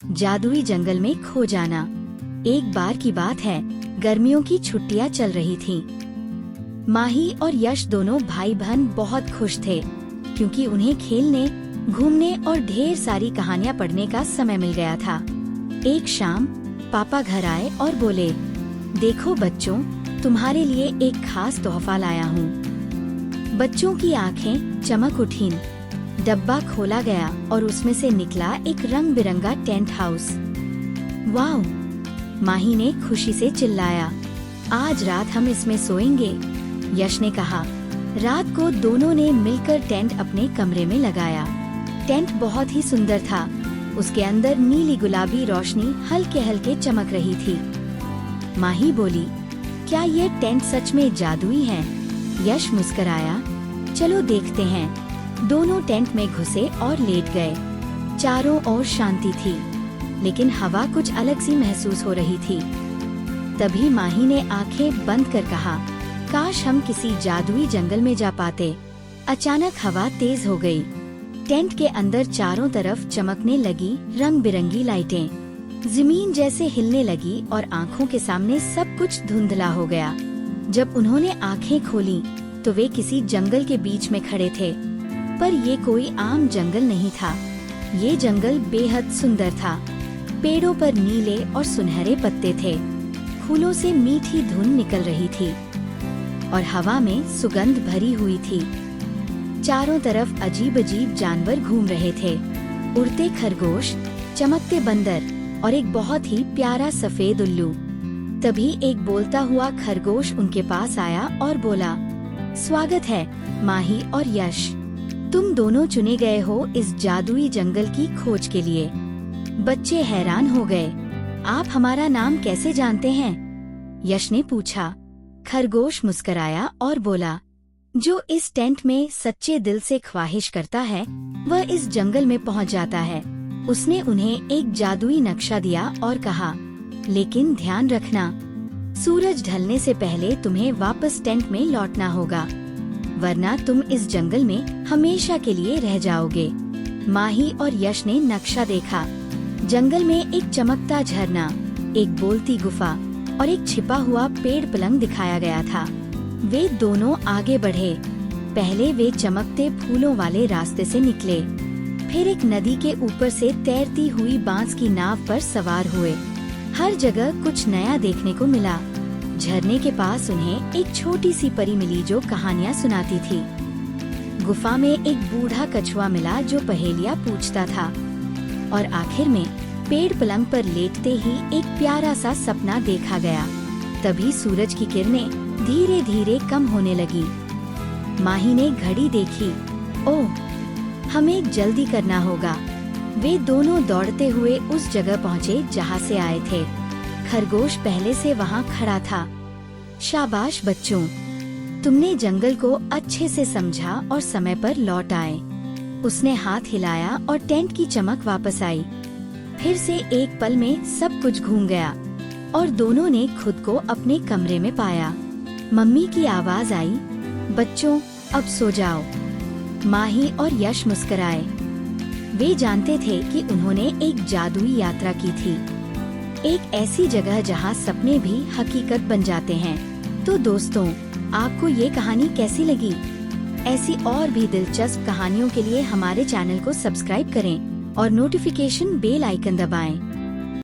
जादुई जंगल में खो जाना। एक बार की बात है, गर्मियों की छुट्टियां चल रही थीं। माही और यश दोनों भाई बहन बहुत खुश थे क्योंकि उन्हें खेलने, घूमने और ढेर सारी कहानियां पढ़ने का समय मिल गया था। एक शाम पापा घर आए और बोले, देखो बच्चों, तुम्हारे लिए एक खास तोहफा लाया हूँ। बच्चों की आंखें चमक उठीं। डब्बा खोला गया और उसमें से निकला एक रंग बिरंगा टेंट हाउस। वाह! माही ने खुशी से चिल्लाया, आज रात हम इसमें सोएंगे। यश ने कहा। रात को दोनों ने मिलकर टेंट अपने कमरे में लगाया। टेंट बहुत ही सुंदर था। उसके अंदर नीली गुलाबी रोशनी हल्के हल्के चमक रही थी। माही बोली, क्या ये टेंट सच में जादुई है? यश मुस्कराया, चलो देखते हैं। दोनों टेंट में घुसे और लेट गए। चारों ओर शांति थी, लेकिन हवा कुछ अलग सी महसूस हो रही थी। तभी माही ने आंखें बंद कर कहा, काश हम किसी जादुई जंगल में जा पाते। अचानक हवा तेज हो गई। टेंट के अंदर चारों तरफ चमकने लगी रंग बिरंगी लाइटें। जमीन जैसे हिलने लगी और आंखों के सामने सब कुछ धुंधला हो गया। जब उन्होंने आंखें खोलीं, तो वे किसी जंगल के बीच में खड़े थे। पर ये कोई आम जंगल नहीं था। ये जंगल बेहद सुंदर था। पेड़ों पर नीले और सुनहरे पत्ते थे। फूलों से मीठी धुन निकल रही थी और हवा में सुगंध भरी हुई थी। चारों तरफ अजीब अजीब जानवर घूम रहे थे। उड़ते खरगोश, चमकते बंदर और एक बहुत ही प्यारा सफेद उल्लू। तभी एक बोलता हुआ खरगोश उनके पास आया और बोला, स्वागत है माही और यश। तुम दोनों चुने गए हो इस जादुई जंगल की खोज के लिए। बच्चे हैरान हो गए। आप हमारा नाम कैसे जानते हैं? यश ने पूछा। खरगोश मुस्कराया और बोला, जो इस टेंट में सच्चे दिल से ख्वाहिश करता है, वह इस जंगल में पहुंच जाता है। उसने उन्हें एक जादुई नक्शा दिया और कहा, लेकिन ध्यान रखना, सूरज ढलने से पहले तुम्हें वापस टेंट में लौटना होगा, वरना तुम इस जंगल में हमेशा के लिए रह जाओगे। माही और यश ने नक्शा देखा। जंगल में एक चमकता झरना, एक बोलती गुफा और एक छिपा हुआ पेड़ पलंग दिखाया गया था। वे दोनों आगे बढ़े। पहले वे चमकते फूलों वाले रास्ते से निकले, फिर एक नदी के ऊपर से तैरती हुई बांस की नाव पर सवार हुए। हर जगह कुछ नया देखने को मिला। झरने के पास उन्हें एक छोटी सी परी मिली जो कहानियाँ सुनाती थी। गुफा में एक बूढ़ा कछुआ मिला जो पहेलियाँ पूछता था। और आखिर में पेड़ पलंग पर लेटते ही एक प्यारा सा सपना देखा गया। तभी सूरज की किरणें धीरे धीरे कम होने लगी। माही ने घड़ी देखी। ओह, हमें जल्दी करना होगा। वे दोनों दौड़ते हुए उस जगह पहुँचे जहाँ से आए थे। खरगोश पहले से वहाँ खड़ा था। शाबाश बच्चों, तुमने जंगल को अच्छे से समझा और समय पर लौट आए। उसने हाथ हिलाया और टेंट की चमक वापस आई। फिर से एक पल में सब कुछ घूम गया और दोनों ने खुद को अपने कमरे में पाया। मम्मी की आवाज आई, बच्चों अब सो जाओ। माही और यश मुस्कुराए। वे जानते थे कि उन्होंने एक जादुई यात्रा की थी, एक ऐसी जगह जहां सपने भी हकीकत बन जाते हैं। तो दोस्तों, आपको ये कहानी कैसी लगी? ऐसी और भी दिलचस्प कहानियों के लिए हमारे चैनल को सब्सक्राइब करें और नोटिफिकेशन बेल आइकन दबाएं।